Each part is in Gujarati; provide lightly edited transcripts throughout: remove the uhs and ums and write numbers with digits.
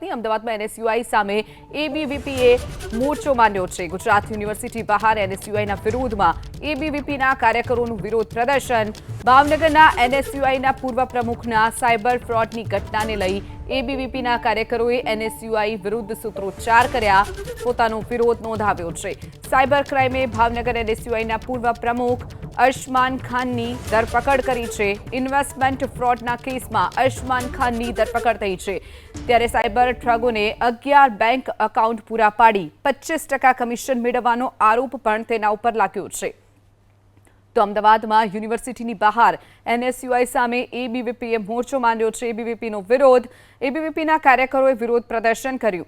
હતી। અમદાવાદમાં એનએસયુઆઈ સામે એબીવીપીએ મોરચો માંડ્યો છે। ગુજરાત યુનિવર્સિટી બહાર એનએસયુઆઈના વિરોધમાં એબીવીપીના કાર્યકરોનું વિરોધ પ્રદર્શન। ભાવનગરના એનએસયુઆઈના પૂર્વ પ્રમુખના સાયબર ફ્રોડની ઘટનાને લઈ એબીવીપીના કાર્યકરોએ એનએસયુઆઈ વિરુદ્ધ સૂત્રોચ્ચાર કર્યા, પોતાનો વિરોધ નોંધાવ્યો છે। સાયબર ક્રાઇમે ભાવનગર એનએસયુઆઈના પૂર્વ પ્રમુખ અરશમાન ખાનની ધરપકડ કરી છે। ઇન્વેસ્ટમેન્ટ ફ્રોડના કેસમાં અરશમાન ખાનની ધરપકડ થઈ છે, ત્યારે સાયબર ઠગોને 11 બેંક એકાઉન્ટ પૂરા પાડી 25% કમિશન મેળવવાનો આરોપ પણ તેના ઉપર લાગ્યો છે। તો અમદાવાદમાં યુનિવર્સિટીની બહાર એનએસયુઆઈ સામે એબીવીપીએ મોરચો માંડ્યો છે। એબીવીપીનો વિરોધ, એબીવીપીના કાર્યકરોએ વિરોધ પ્રદર્શન કર્યું।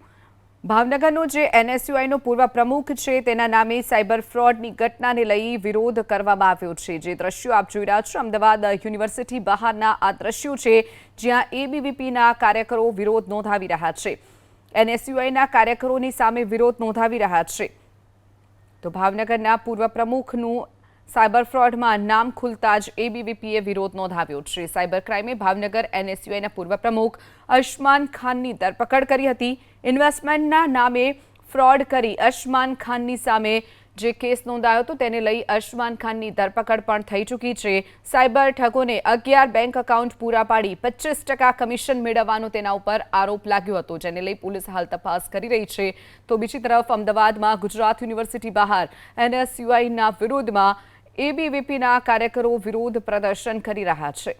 ભાવનગરનો જે એનએસયુઆઈનો પૂર્વ પ્રમુખ છે તેના નામે સાયબર ફ્રોડની ઘટનાને લઈ વિરોધ કરવામાં આવ્યો છે। જે દ્રશ્યો આપ જોઈ રહ્યા છો, અમદાવાદ યુનિવર્સિટી બહારના આ દ્રશ્યો છે, જ્યાં એબીવીપીના કાર્યકરો વિરોધ નોંધાવી રહ્યા છે, એનએસયુઆઈના કાર્યકરોની સામે વિરોધ નોંધાવી રહ્યા છે। તો ભાવનગરના પૂર્વ પ્રમુખનું સાયબર ફ્રોડમાં નામ ખુલતા જ એબીવીપીએ વિરોધ નોંધાવ્યો છે। સાયબર ક્રાઇમે ભાવનગર એનએસયુઆઈના પૂર્વ પ્રમુખ અરશમાન ખાનની ધરપકડ કરી હતી। ઇન્વેસ્ટમેન્ટના નામે ફ્રોડ કરી અરશમાન ખાનની સામે જે કેસ નોંધાયો હતો તેને લઈ અરશમાન ખાનની ધરપકડ પણ થઈ ચૂકી છે। સાયબર ઠગોને 11 બેંક એકાઉન્ટ પૂરા પાડી 25% કમિશન મેળવવાનો તેના ઉપર આરોપ લાગ્યો હતો, જેને લઈ પોલીસ હાલ તપાસ કરી રહી છે। તો બીજી તરફ અમદાવાદમાં ગુજરાત યુનિવર્સિટી બહાર એનએસયુઆઈના વિરોધમાં એબીવીપીના કાર્યકરો વિરોધ પ્રદર્શન કરી રહ્યા છે।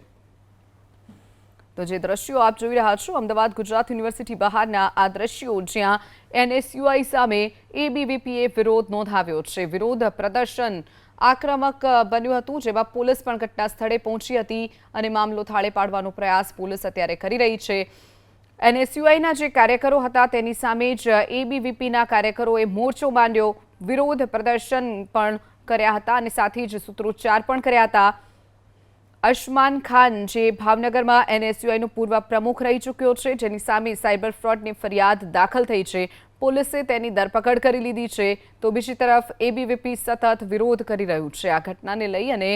તો જે દ્રશ્યો આપ જોઈ રહ્યા છો, અમદાવાદ ગુજરાત યુનિવર્સિટી બહારના આ દ્રશ્યો, જ્યાં એનએસયુઆઈ સામે એબીવીપીએ વિરોધ નોંધાવ્યો છે। વિરોધ પ્રદર્શન આક્રમક બન્યું હતું, જેમાં પોલીસ પણ ઘટના સ્થળે પહોંચી હતી અને મામલો થાળે પાડવાનો પ્રયાસ પોલીસ અત્યારે કરી રહી છે। એનએસયુઆઈના જે કાર્યકરો હતા તેની સામે જ એબીવીપીના કાર્યકરોએ મોરચો માંડ્યો, વિરોધ પ્રદર્શન પણ કર્યા હતા અને સાથે જ સૂત્રોચ્ચાર પણ કર્યા હતા। અરશમાન ખાન જે ભાવનગરમાં એનએસયુઆઈનો પૂર્વ પ્રમુખ રહી ચૂક્યો છે, જેની સામે સાયબર ફ્રોડની ફરિયાદ દાખલ થઈ છે, પોલીસે તેની ધરપકડ કરી લીધી છે। તો બીજી તરફ એબીવીપી સતત વિરોધ કરી રહ્યું છે આ ઘટનાને લઈ અને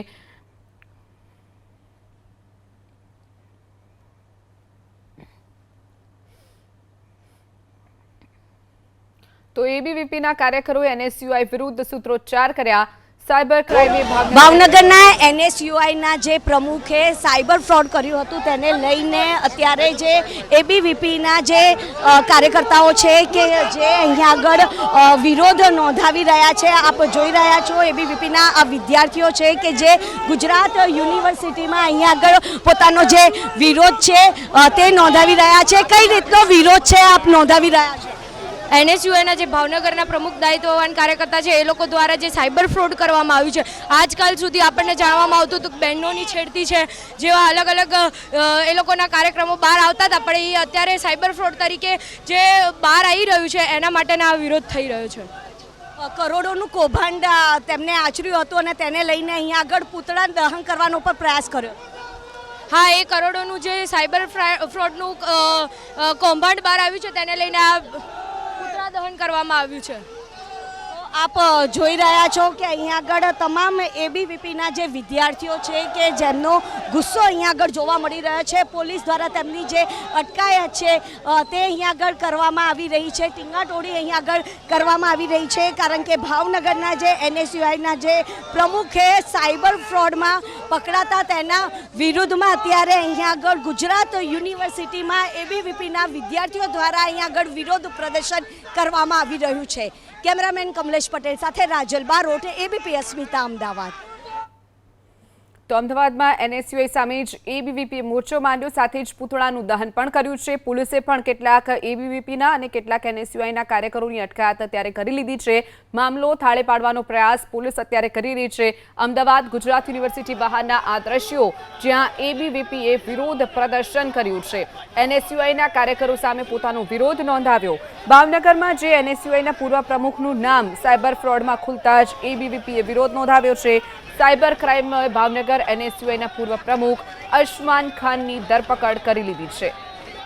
તો એબીવીપીના કાર્યકરોએ એનએસયુઆઈ વિરુદ્ધ સૂત્રોચ્ચાર કર્યા। સાયબર ક્રાઇમે ભાવનગરના એનએસયુઆઈના જે પ્રમુખે સાયબર ફ્રોડ કર્યું હતું તેને લઈને અત્યારે જે એબીવીપીના જે કાર્યકર્તાઓ છે કે જે અહીંયા આગળ વિરોધ નોંધાવી રહ્યા છે। આપ જોઈ રહ્યા છો એબીવીપીના આ વિદ્યાર્થીઓ છે કે જે ગુજરાત યુનિવર્સિટીમાં અહીંયા આગળ પોતાનો જે વિરોધ છે તે નોંધાવી રહ્યા છે। કઈ રીતનો વિરોધ છે આપ નોંધાવી રહ્યા છો? એનએસયુઆઈના જે ભાવનગરના પ્રમુખ દાયિત્વવાન કાર્યકર્તા છે એ લોકો દ્વારા જે સાયબર ફ્રોડ કરવામાં આવ્યું છે, આજકાલ સુધી આપણને જાણવામાં આવતું હતું કે બહેનોની છેડતી છે જેવા અલગ અલગ એ લોકોના કાર્યક્રમો બહાર આવતા હતા, પણ એ અત્યારે સાયબર ફ્રોડ તરીકે જે બહાર આવી રહ્યું છે એના માટેના આ વિરોધ થઈ રહ્યો છે। કરોડોનું કૌભાંડ તેમને આચર્યું હતું અને તેને લઈને અહીંયા આગળ પૂતળા દહન કરવાનો પણ પ્રયાસ કર્યો। હા, એ કરોડોનું જે સાયબર ફ્રોડનું કૌભાંડ બહાર આવ્યું છે તેને લઈને આ દહન કરવામાં આવ્યું છે। આપ જોઈ રહ્યા છો કે અહીંયા આગળ તમામ એબીવીપીના જે વિદ્યાર્થીઓ છે કે જેમનો ગુસ્સો અહીંયા આગળ જોવા મળી રહ્યો છે। પોલીસ દ્વારા તેમની જે અટકાયત છે તે અહીંયા આગળ કરવામાં આવી રહી છે, ટીંગાટોળી અહીંયા આગળ કરવામાં આવી રહી છે, કારણ કે ભાવનગરના જે એનએસયુઆઈના જે પ્રમુખે સાયબર ફ્રોડમાં પકડાતા તેના વિરુદ્ધમાં અત્યારે અહીંયા આગળ ગુજરાત યુનિવર્સિટીમાં એબીવીપીના વિદ્યાર્થીઓ દ્વારા અહીંયા આગળ વિરોધ પ્રદર્શન કરવામાં આવી રહ્યું છે। કેમેરામેન કમલેશ પટેલ સાથે રાજલ બારોટ, એબીપી અસ્મિતા, અમદાવાદ। તો અમદાવાદમાં એનએસયુઆઈ સામે જ એબીવીપીએ મોરચો માંડ્યો, સાથે જ પૂતળાનું દહન પણ કર્યું છે। પોલીસે પણ કેટલાક એબીવીપીના અને કેટલાક એનએસયુઆઈના કાર્યકરોની અટકાયત અત્યારે કરી લીધી છે। મામલો થાળે પાડવાનો પ્રયાસ પોલીસ અત્યારે કરી રહી છે। અમદાવાદ ગુજરાત યુનિવર્સિટી બહારના આ દ્રશ્યો, જ્યાં એબીવીપીએ વિરોધ પ્રદર્શન કર્યું છે, એનએસયુઆઈના કાર્યકરો સામે પોતાનો વિરોધ નોંધાવ્યો। ભાવનગરમાં જે એનએસયુઆઈના પૂર્વ પ્રમુખનું નામ સાયબર ફ્રોડમાં ખુલતા જ એબીવીપીએ વિરોધ નોંધાવ્યો છે। સાયબર ક્રાઇમે ભાવનગર એનએસયુઆઈના પૂર્વ પ્રમુખ અરશમાન ખાનની ધરપકડ કરી લીધી છે।